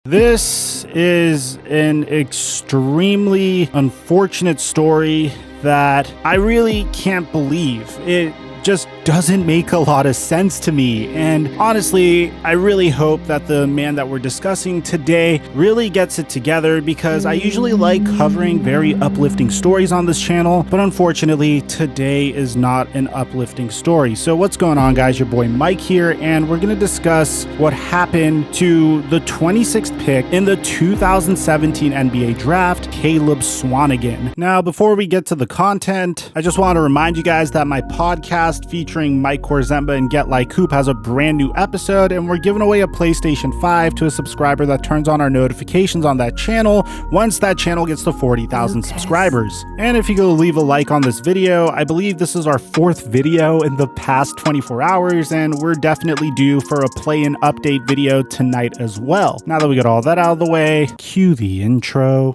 This is an extremely unfortunate story that I really can't believe. It just doesn't make a lot of sense to me. And honestly, I really hope that the man that we're discussing today really gets it together, because I usually like covering very uplifting stories on this channel, but unfortunately today is not an uplifting story. So what's going on, guys? Your boy Mike here, and we're going to discuss what happened to the 26th pick in the 2017 NBA draft, Caleb Swanigan. Now, before we get to the content, I just want to remind you guys that my podcast featuring Mike Korzemba and Get Like Hoop has a brand new episode, and we're giving away a PlayStation 5 to a subscriber that turns on our notifications on that channel once that channel gets to 40,000 subscribers. And if you go leave a like on this video, I believe this is our 4th video in the past 24 hours, and we're definitely due for a play-in update video tonight as well. Now that we got all that out of the way, cue the intro.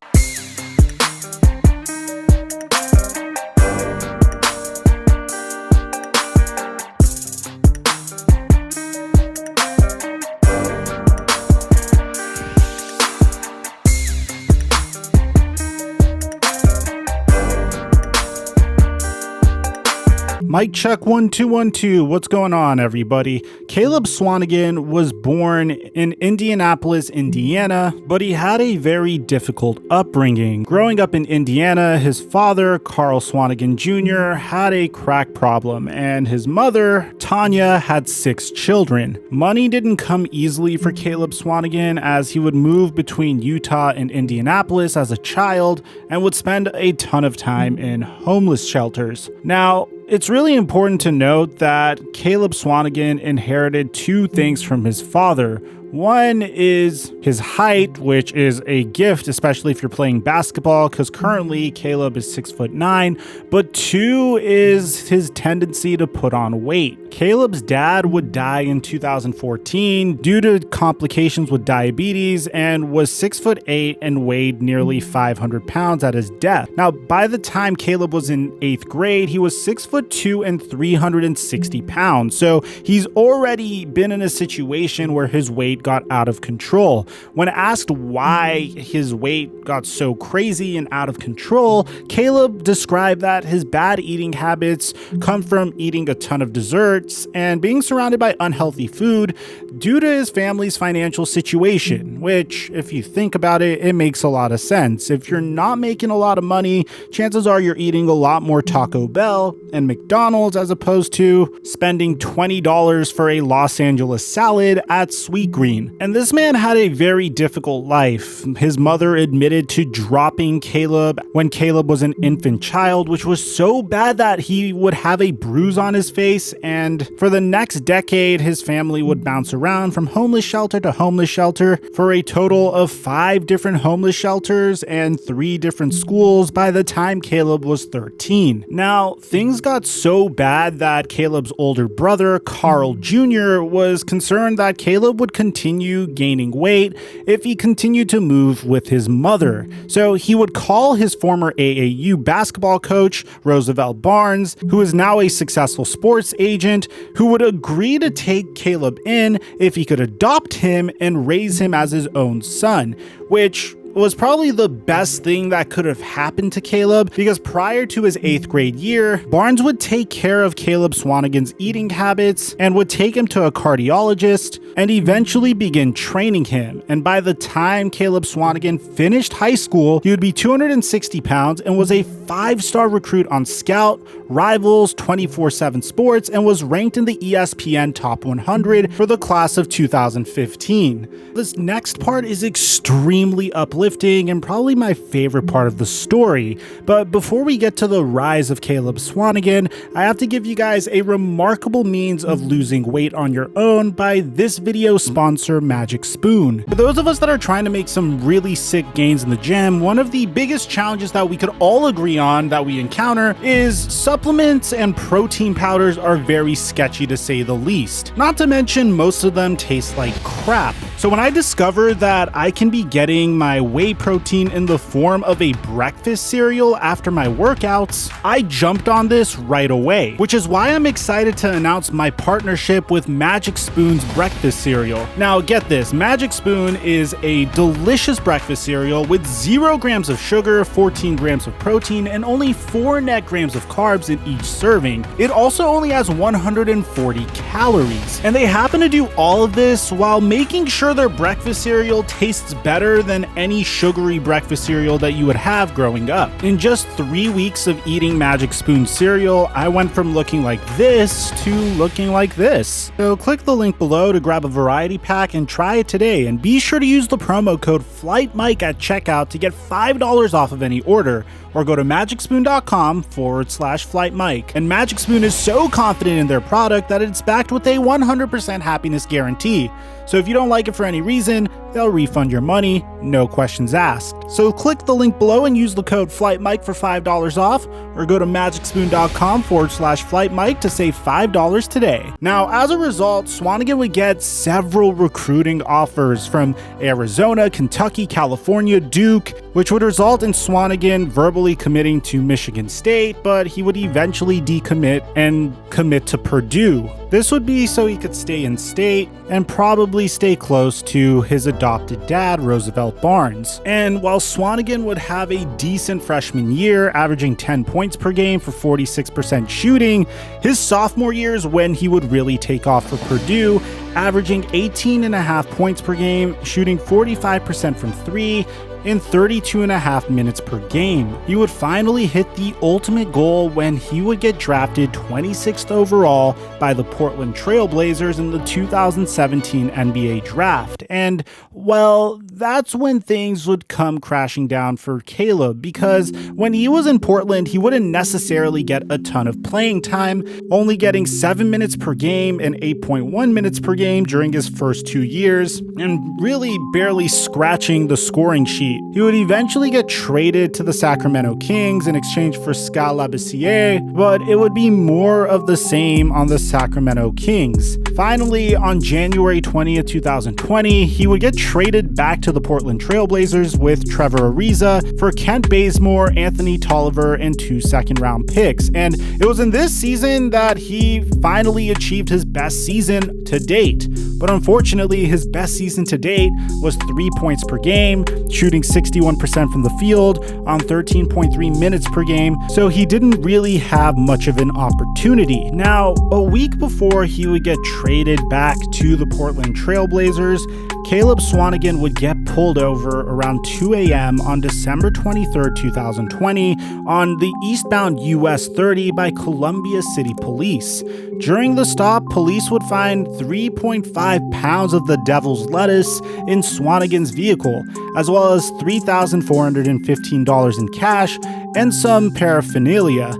Mic check 1 2 1 2. What's going on, everybody? Caleb Swanigan was born in Indianapolis, Indiana, but he had a very difficult upbringing. Growing up in Indiana, his father, Carl Swanigan Jr., had a crack problem, and his mother, Tanya, had 6 children. Money didn't come easily for Caleb Swanigan, as he would move between Utah and Indianapolis as a child and would spend a ton of time in homeless shelters. Now, it's really important to note that Caleb Swanigan inherited 2 things from his father. One is his height, which is a gift, especially if you're playing basketball, because currently Caleb is 6'9", but 2 is his tendency to put on weight. Caleb's dad would die in 2014 due to complications with diabetes and was 6'8" and weighed nearly 500 pounds at his death. Now, by the time Caleb was in 8th grade, he was 6'2" and 360 pounds. So he's already been in a situation where his weight got out of control. When asked why his weight got so crazy and out of control, Caleb described that his bad eating habits come from eating a ton of desserts and being surrounded by unhealthy food due to his family's financial situation, which, if you think about it, it makes a lot of sense. If you're not making a lot of money, chances are you're eating a lot more Taco Bell and McDonald's as opposed to spending $20 for a Los Angeles salad at Sweetgreen. And this man had a very difficult life. His mother admitted to dropping Caleb when Caleb was an infant child, which was so bad that he would have a bruise on his face. And for the next decade, his family would bounce around from homeless shelter to homeless shelter for a total of 5 different homeless shelters and 3 different schools by the time Caleb was 13. Now, things got so bad that Caleb's older brother, Carl Jr., was concerned that Caleb would continue gaining weight if he continued to move with his mother. So he would call his former AAU basketball coach, Roosevelt Barnes, who is now a successful sports agent, who would agree to take Caleb in if he could adopt him and raise him as his own son, which was probably the best thing that could have happened to Caleb, because prior to his 8th grade year, Barnes would take care of Caleb Swanigan's eating habits and would take him to a cardiologist and eventually begin training him. And by the time Caleb Swanigan finished high school, he would be 260 pounds and was a 5-star recruit on Scout, Rivals, 24/7 Sports, and was ranked in the ESPN Top 100 for the class of 2015. This next part is extremely uplifting and probably my favorite part of the story. But before we get to the rise of Caleb Swanigan, I have to give you guys a remarkable means of losing weight on your own by this video sponsor, Magic Spoon. For those of us that are trying to make some really sick gains in the gym, one of the biggest challenges that we could all agree on that we encounter is supplements and protein powders are very sketchy, to say the least. Not to mention, most of them taste like crap. So when I discovered that I can be getting my whey protein in the form of a breakfast cereal after my workouts, I jumped on this right away, which is why I'm excited to announce my partnership with Magic Spoon's breakfast cereal. Now get this, Magic Spoon is a delicious breakfast cereal with 0 grams of sugar, 14 grams of protein, and only 4 net grams of carbs in each serving. It also only has 140 calories. And they happen to do all of this while making sure their breakfast cereal tastes better than any sugary breakfast cereal that you would have growing up. In just 3 weeks of eating Magic Spoon cereal, I went from looking like this to looking like this. So click the link below to grab a variety pack and try it today, and be sure to use the promo code FlightMike at checkout to get $5 off of any order, or go to magicspoon.com/FlightMike. And Magic Spoon is so confident in their product that it's backed with a 100% happiness guarantee. So if you don't like it for any reason, they'll refund your money, no questions asked. So click the link below and use the code FlightMike for $5 off, or go to magicspoon.com/FlightMike to save $5 today. Now, as a result, Swanigan would get several recruiting offers from Arizona, Kentucky, California, Duke, which would result in Swanigan verbally committing to Michigan State, but he would eventually decommit and commit to Purdue. This would be so he could stay in state and probably stay close to his adopted dad, Roosevelt Barnes. And while Swanigan would have a decent freshman year, averaging 10 points per game for 46% shooting, his sophomore year is when he would really take off for Purdue, averaging 18.5 points per game, shooting 45% from 3, in 32.5 minutes per game. He would finally hit the ultimate goal when he would get drafted 26th overall by the Portland Trail Blazers in the 2017 NBA draft. And, well, that's when things would come crashing down for Caleb, because when he was in Portland, he wouldn't necessarily get a ton of playing time, only getting 7 minutes per game and 8.1 minutes per game during his first 2 years, and really barely scratching the scoring sheet. He would eventually get traded to the Sacramento Kings in exchange for Skal Labissiere, but it would be more of the same on the Sacramento Kings. Finally, on January 20th, 2020, he would get traded back to the Portland Trail Blazers with Trevor Ariza for Kent Bazemore, Anthony Tolliver, and 2 second-round picks. And it was in this season that he finally achieved his best season to date. But unfortunately, his best season to date was 3 points per game, shooting 61% from the field on 13.3 minutes per game, so he didn't really have much of an opportunity. Now, a week before he would get traded back to the Portland Trail Blazers, Caleb Swanigan would get pulled over around 2 a.m. on December 23rd, 2020 on the eastbound US 30 by Columbia City Police. During the stop, police would find 3.5 pounds of the devil's lettuce in Swanigan's vehicle, as well as $3,415 in cash and some paraphernalia.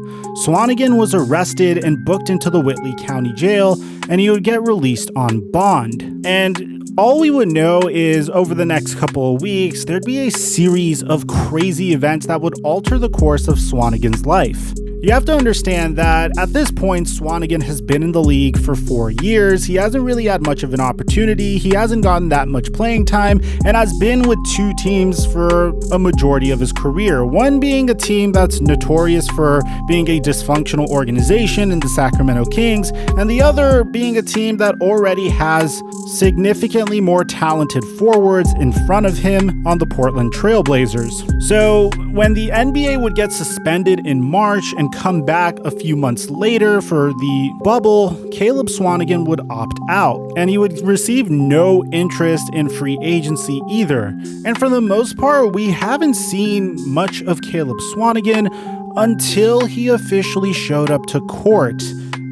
Swanigan was arrested and booked into the Whitley County Jail, and he would get released on bond. And all we would know is over the next couple of weeks, there'd be a series of crazy events that would alter the course of Swanigan's life. You have to understand that at this point, Swanigan has been in the league for 4 years. He hasn't really had much of an opportunity. He hasn't gotten that much playing time and has been with 2 teams for a majority of his career. One being a team that's notorious for being a dysfunctional organization in the Sacramento Kings, and the other being a team that already has significantly more talented forwards in front of him on the Portland Trail Blazers. So when the NBA would get suspended in March and come back a few months later for the bubble, Caleb Swanigan would opt out, and he would receive no interest in free agency either. And for the most part, we haven't seen much of Caleb Swanigan until he officially showed up to court.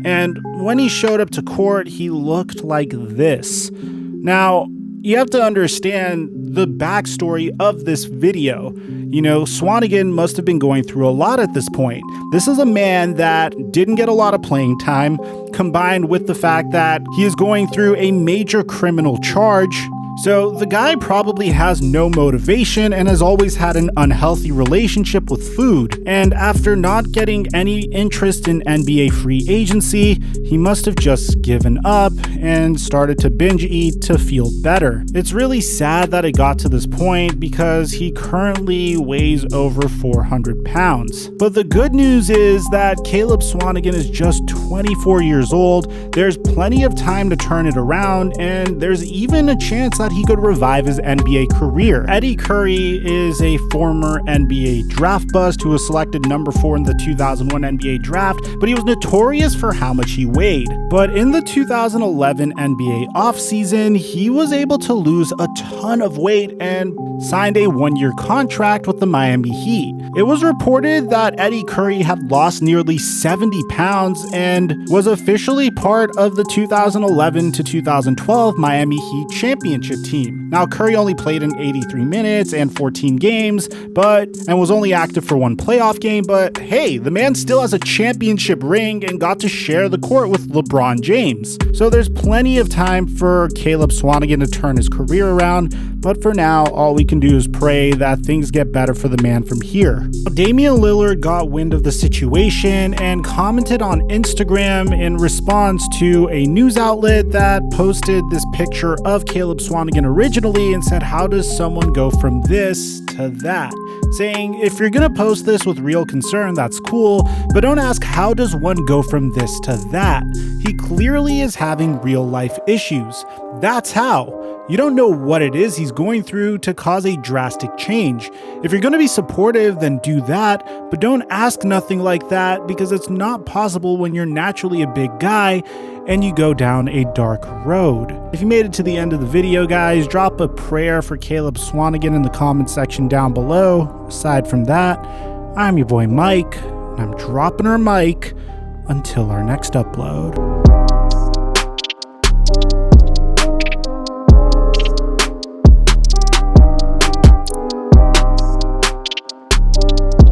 And when he showed up to court, he looked like this. Now, you have to understand the backstory of this video. You know, Swanigan must have been going through a lot at this point. This is a man that didn't get a lot of playing time, combined with the fact that he is going through a major criminal charge So the guy probably has no motivation and has always had an unhealthy relationship with food. And after not getting any interest in NBA free agency, he must have just given up and started to binge eat to feel better. It's really sad that it got to this point because he currently weighs over 400 pounds. But the good news is that Caleb Swanigan is just 24 years old. There's plenty of time to turn it around, and there's even a chance that he could revive his NBA career. Eddie Curry is a former NBA draft bust who was selected number 4 in the 2001 NBA draft, but he was notorious for how much he weighed. But in the 2011 NBA offseason, he was able to lose a ton of weight and signed a 1-year contract with the Miami Heat. It was reported that Eddie Curry had lost nearly 70 pounds and was officially part of the 2011 to 2012 Miami Heat championship team. Now, Curry only played in 83 minutes and 14 games, and was only active for 1 playoff game, but hey, the man still has a championship ring and got to share the court with LeBron James. So there's plenty of time for Caleb Swanigan to turn his career around, but for now, all we can do is pray that things get better for the man from here. Damian Lillard got wind of the situation and commented on Instagram in response to a news outlet that posted this picture of Caleb Swanigan originally and said, "How does someone go from this to that?" Saying, if you're gonna post this with real concern, that's cool, but don't ask how does one go from this to that. He clearly is having real life issues. That's how. You don't know what it is he's going through to cause a drastic change. If you're going to be supportive, then do that, but don't ask nothing like that because it's not possible when you're naturally a big guy and you go down a dark road. If you made it to the end of the video, guys, drop a prayer for Caleb Swanigan in the comment section down below. Aside from that, I'm your boy Mike, and I'm dropping our mic until our next upload.